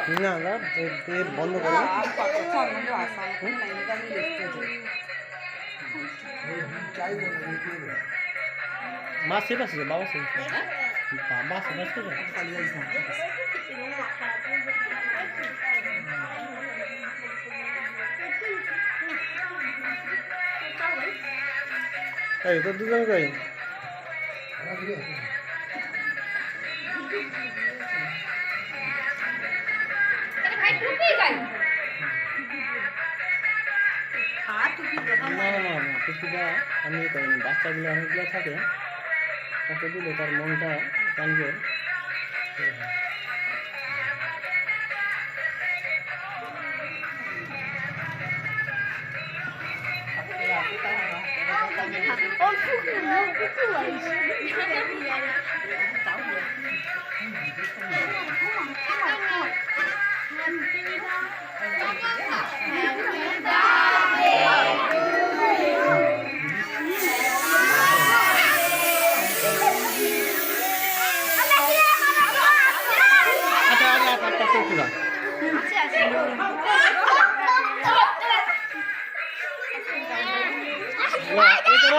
না না বন্ধ করে মা সেফ আছে বাবা সেফ বাবা সেফ আছে এই তো দুজন কই টুপিটা আমি করিনি বাচ্চাগুলো অনেকগুলো থাকে তাকে দিলে তার মনটা জানবে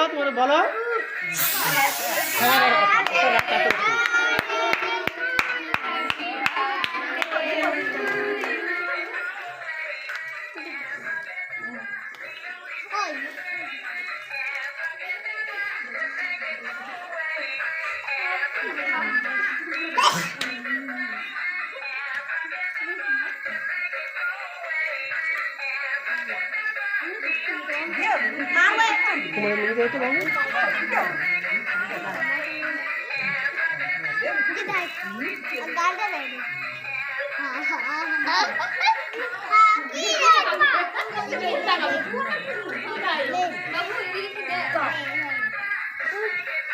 তোমার বলো তোমার নিয়ে যাইতে পারবো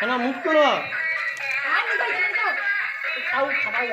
না মুখ করো খাবার